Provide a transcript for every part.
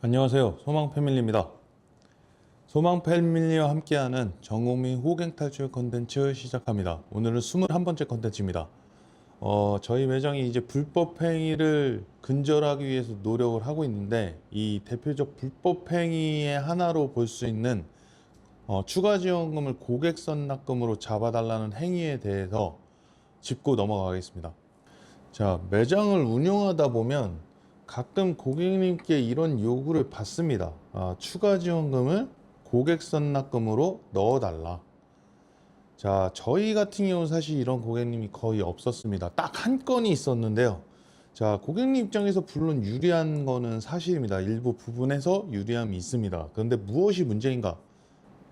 안녕하세요. 소망패밀리입니다. 소망패밀리와 함께하는 전국민 호갱탈출 컨텐츠 시작합니다. 오늘은 21번째 컨텐츠입니다. 저희 매장이 이제 불법행위를 근절하기 위해서 노력을 하고 있는데, 이 대표적 불법행위의 하나로 볼 수 있는 추가 지원금을 고객선 납금으로 잡아달라는 행위에 대해서 짚고 넘어가겠습니다. 자, 매장을 운영하다 보면 가끔 고객님께 이런 요구를 받습니다. 추가 지원금을 고객선 납금으로 넣어달라. 자, 저희 같은 경우는 사실 이런 고객님이 거의 없었습니다. 딱 한 건이 있었는데요. 자, 고객님 입장에서 물론 유리한 거는 사실입니다. 일부 부분에서 유리함이 있습니다. 그런데 무엇이 문제인가?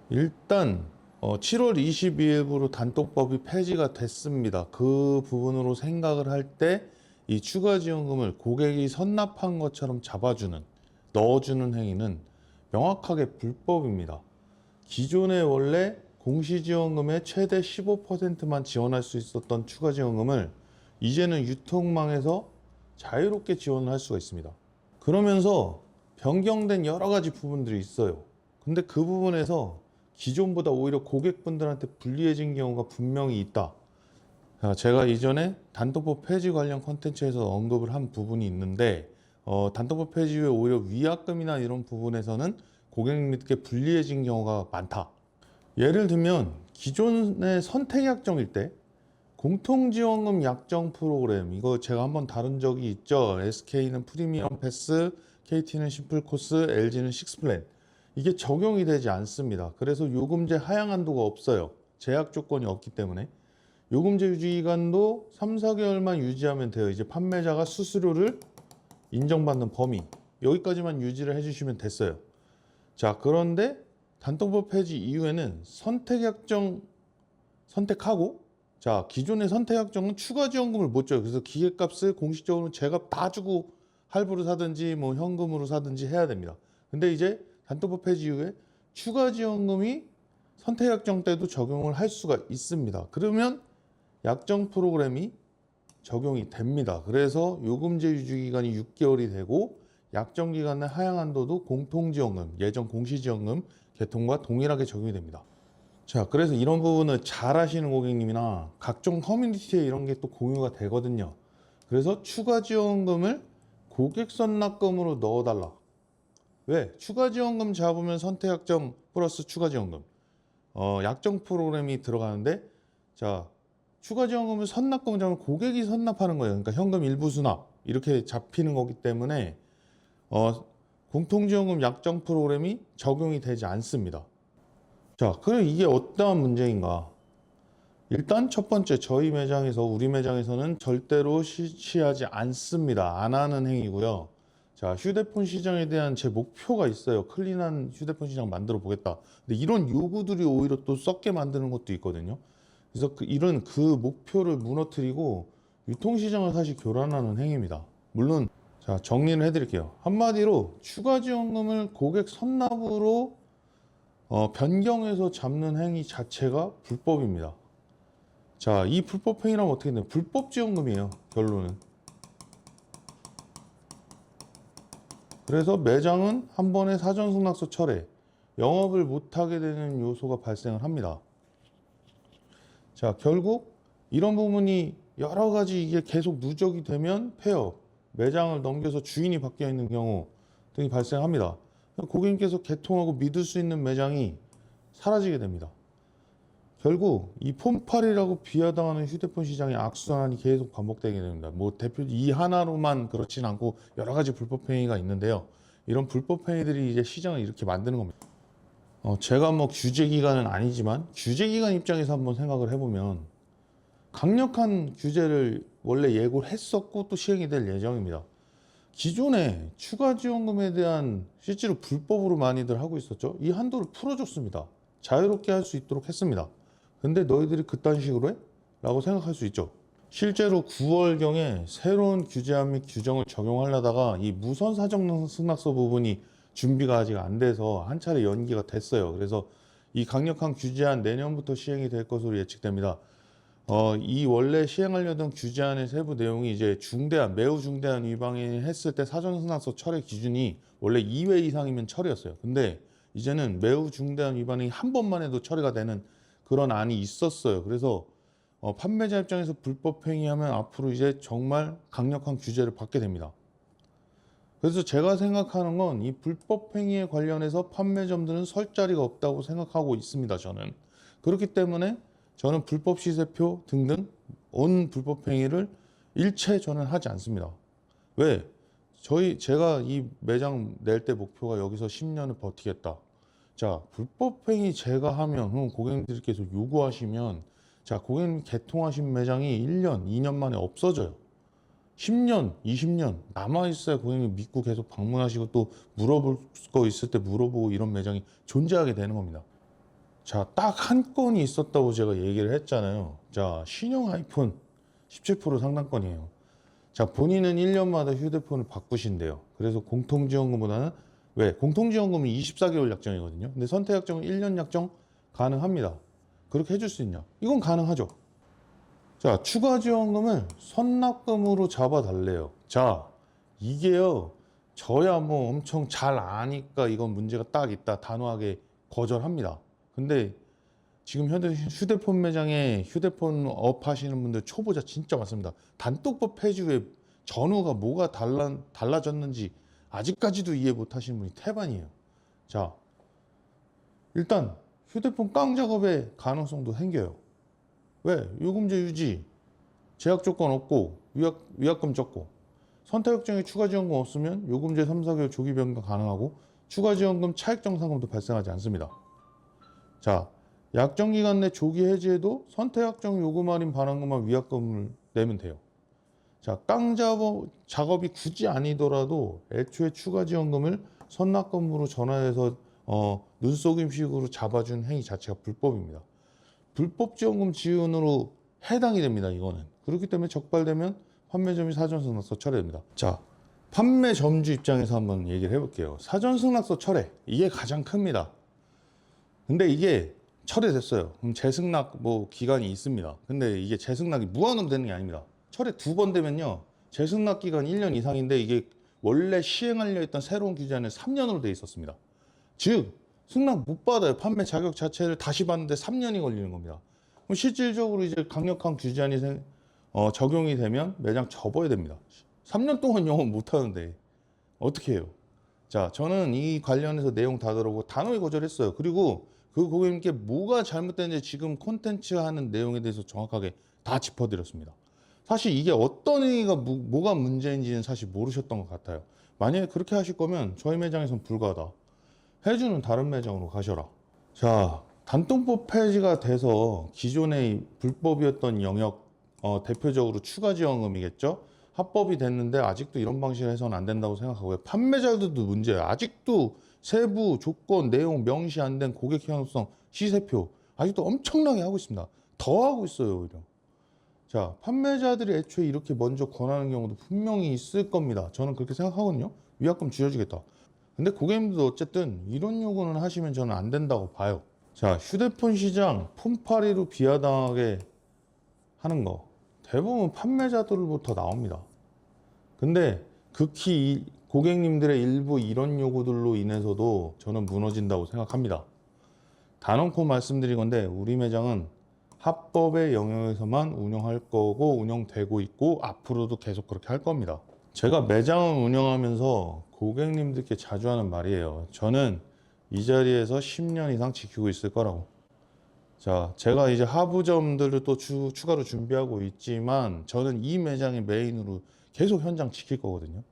일단 7월 22일부로 단톡법이 폐지가 됐습니다. 그 부분으로 생각을 할 때 이 추가 지원금을 고객이 선납한 것처럼 잡아주는, 넣어주는 행위는 명확하게 불법입니다. 기존에 원래 공시지원금의 최대 15%만 지원할 수 있었던 추가 지원금을 이제는 유통망에서 자유롭게 지원을 할 수가 있습니다. 그러면서 변경된 여러 가지 부분들이 있어요. 근데 그 부분에서 기존보다 오히려 고객분들한테 불리해진 경우가 분명히 있다. 제가 이전에 단톡법 폐지 관련 컨텐츠에서 언급을 한 부분이 있는데, 단톡법 폐지 후에 오히려 위약금이나 이런 부분에서는 고객님께 불리해진 경우가 많다. 예를 들면 기존의 선택약정일 때 공통지원금 약정 프로그램, 이거 제가 한번 다룬 적이 있죠. SK는 프리미엄 패스, KT는 심플 코스, LG는 식스플랜. 이게 적용이 되지 않습니다. 그래서 요금제 하향 한도가 없어요. 제약 조건이 없기 때문에. 요금제 유지 기간도 3, 4개월만 유지하면 돼요. 이제 판매자가 수수료를 인정받는 범위, 여기까지만 유지를 해주시면 됐어요. 자, 그런데 단톡법 폐지 이후에는 선택약정 선택하고, 자, 기존의 선택약정은 추가 지원금을 못 줘요. 그래서 기계값을 공식적으로 제값 다 주고 할부로 사든지 뭐 현금으로 사든지 해야 됩니다. 근데 이제 단톡법 폐지 이후에 추가 지원금이 선택약정 때도 적용을 할 수가 있습니다. 그러면 약정 프로그램이 적용이 됩니다. 그래서 요금제 유지 기간이 6개월이 되고 약정 기간의 하향 한도도 공통지원금, 예전 공시지원금 계통과 동일하게 적용이 됩니다. 자, 그래서 이런 부분을 잘 하시는 고객님이나 각종 커뮤니티에 이런 게 또 공유가 되거든요. 그래서 추가 지원금을 고객선 납금으로 넣어달라. 왜? 추가 지원금 잡으면 선택약정 플러스 추가 지원금. 약정 프로그램이 들어가는데, 자, 추가 지원금을 선납금을 잡으면 고객이 선납하는 거예요. 그러니까 현금 일부 수납. 이렇게 잡히는 거기 때문에, 공통지원금 약정 프로그램이 적용이 되지 않습니다. 자, 그럼 이게 어떠한 문제인가? 일단 첫 번째, 저희 매장에서, 우리 매장에서는 절대로 실시하지 않습니다. 안 하는 행위고요. 자, 휴대폰 시장에 대한 제 목표가 있어요. 클린한 휴대폰 시장 만들어 보겠다. 근데 이런 요구들이 오히려 또 썩게 만드는 것도 있거든요. 그래서 이런 그 목표를 무너뜨리고 유통시장을 사실 교란하는 행위입니다. 물론, 자, 정리를 해드릴게요. 한마디로 추가 지원금을 고객 선납으로 변경해서 잡는 행위 자체가 불법입니다. 자, 이 불법 행위라면 어떻게 되나요? 불법 지원금이에요, 결론은. 그래서 매장은 한 번에 사전 승낙서 철회, 영업을 못하게 되는 요소가 발생을 합니다. 자, 결국 이런 부분이 여러 가지 이게 계속 누적이 되면 폐업, 매장을 넘겨서 주인이 바뀌어 있는 경우 등이 발생합니다. 고객님께서 개통하고 믿을 수 있는 매장이 사라지게 됩니다. 결국 이 폰팔이라고 비하당하는 휴대폰 시장의 악순환이 계속 반복되게 됩니다. 뭐 대표 이 하나로만 그렇진 않고 여러 가지 불법 행위가 있는데요. 이런 불법 행위들이 이제 시장을 이렇게 만드는 겁니다. 제가 뭐 규제 기관은 아니지만 규제 기관 입장에서 한번 생각을 해보면 강력한 규제를 원래 예고를 했었고 또 시행이 될 예정입니다. 기존에 추가 지원금에 대한 실제로 불법으로 많이들 하고 있었죠. 이 한도를 풀어줬습니다. 자유롭게 할 수 있도록 했습니다. 근데 너희들이 그딴 식으로 해? 라고 생각할 수 있죠. 실제로 9월경에 새로운 규제안 및 규정을 적용하려다가 이 무선 사정 승낙서 부분이 준비가 아직 안 돼서 한 차례 연기가 됐어요. 그래서 이 강력한 규제안 내년부터 시행이 될 것으로 예측됩니다. 이 원래 시행하려던 규제안의 세부 내용이 이제 중대한, 매우 중대한 위반이 했을 때 사전승낙서 철회 기준이 원래 2회 이상이면 철회였어요. 근데 이제는 매우 중대한 위반이 한 번만 해도 처리가 되는 그런 안이 있었어요. 그래서 판매자 입장에서 불법 행위하면 앞으로 이제 정말 강력한 규제를 받게 됩니다. 그래서 제가 생각하는 건 이 불법 행위에 관련해서 판매점들은 설 자리가 없다고 생각하고 있습니다. 저는. 그렇기 때문에 저는 불법 시세표 등등 온 불법 행위를 일체 저는 하지 않습니다. 왜? 제가 이 매장 낼 때 목표가 여기서 10년을 버티겠다. 자, 불법 행위 제가 하면 고객님들께서 요구하시면 자, 고객님 개통하신 매장이 1년, 2년 만에 없어져요. 10년, 20년 남아있어야 고객님 믿고 계속 방문하시고 또 물어볼 거 있을 때 물어보고 이런 매장이 존재하게 되는 겁니다. 자, 딱 한 건이 있었다고 제가 얘기를 했잖아요. 자, 신형 아이폰 17% 상당권이에요. 자, 본인은 1년마다 휴대폰을 바꾸신대요. 그래서 공통지원금보다는 왜? 공통지원금은 24개월 약정이거든요. 근데 선택약정은 1년 약정 가능합니다. 그렇게 해줄 수 있냐? 이건 가능하죠. 자, 추가 지원금을 선납금으로 잡아달래요. 자, 이게요, 저야 뭐 엄청 잘 아니까 이건 문제가 딱 있다 단호하게 거절합니다. 근데 지금 휴대폰 매장에 휴대폰 업 하시는 분들 초보자 진짜 많습니다. 단톡법 폐지 후에 전후가 뭐가 달라졌는지 아직까지도 이해 못 하시는 분이 태반이에요. 자, 일단 휴대폰 깡 작업의 가능성도 생겨요. 왜? 요금제 유지, 제약 조건 없고 위약금 적고 선택약정에 추가 지원금 없으면 요금제 3, 4개월 조기 변경 가능하고 추가 지원금 차액 정산금도 발생하지 않습니다. 자, 약정 기간 내 조기 해지해도 선택약정 요금 할인 반환금만 위약금을 내면 돼요. 자, 작업이 굳이 아니더라도 애초에 추가 지원금을 선납금으로 전환해서 눈속임식으로 잡아준 행위 자체가 불법입니다. 불법 지원금 지원으로 해당이 됩니다. 이거는. 그렇기 때문에 적발되면 판매점이 사전승낙서 철회됩니다. 자, 판매점주 입장에서 한번 얘기를 해볼게요. 사전승낙서 철회, 이게 가장 큽니다. 근데 이게 철회됐어요. 그럼 재승낙 기간이 있습니다. 근데 이게 재승낙이 무한으로 되는 게 아닙니다. 철회 2번 되면요, 재승낙 기간 1년 이상인데 이게 원래 시행하려 했던 새로운 규제안은 3년으로 돼 있었습니다. 즉 승낙 못 받아요. 판매 자격 자체를 다시 받는데 3년이 걸리는 겁니다. 그럼 실질적으로 이제 강력한 규제안이 적용이 되면 매장 접어야 됩니다. 3년 동안 영업 못 하는데 어떻게 해요? 자, 저는 이 관련해서 내용 다 들어보고 단호히 거절했어요. 그리고 그 고객님께 뭐가 잘못됐는지 지금 콘텐츠 하는 내용에 대해서 정확하게 다 짚어드렸습니다. 사실 이게 어떤 행위가 뭐가 문제인지는 사실 모르셨던 것 같아요. 만약에 그렇게 하실 거면 저희 매장에선 불가하다. 해주는 다른 매장으로 가셔라. 자, 단통법 폐지가 돼서 기존의 불법이었던 영역, 대표적으로 추가 지원금이겠죠? 합법이 됐는데 아직도 이런 방식으로 해서는 안 된다고 생각하고요. 판매자들도 문제예요. 아직도 세부, 조건, 내용 명시 안 된 고객 형성, 시세표 아직도 엄청나게 하고 있습니다. 더 하고 있어요, 오히려. 자, 판매자들이 애초에 이렇게 먼저 권하는 경우도 분명히 있을 겁니다. 저는 그렇게 생각하거든요. 위약금 쥐어주겠다. 근데 고객님들도 어쨌든 이런 요구는 하시면 저는 안 된다고 봐요. 자, 휴대폰 시장 폰파리로 비하당하게 하는 거 대부분 판매자들로부터 나옵니다. 근데 극히 고객님들의 일부 이런 요구들로 인해서도 저는 무너진다고 생각합니다. 단언코 말씀드린 건데 우리 매장은 합법의 영역에서만 운영할 거고 운영되고 있고 앞으로도 계속 그렇게 할 겁니다. 제가 매장을 운영하면서 고객님들께 자주 하는 말이에요. 저는 이 자리에서 10년 이상 지키고 있을 거라고. 자, 제가 이제 하부점들을 또 추가로 준비하고 있지만 저는 이 매장의 메인으로 계속 현장 지킬 거거든요.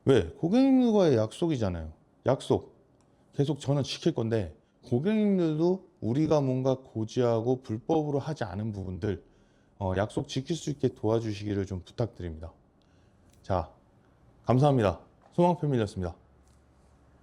왜? 고객님들과의 약속이잖아요. 약속. 계속 저는 지킬 건데 고객님들도 우리가 뭔가 고지하고 불법으로 하지 않은 부분들 약속 지킬 수 있게 도와주시기를 좀 부탁드립니다. 자, 감사합니다. 소망 패밀리였습니다.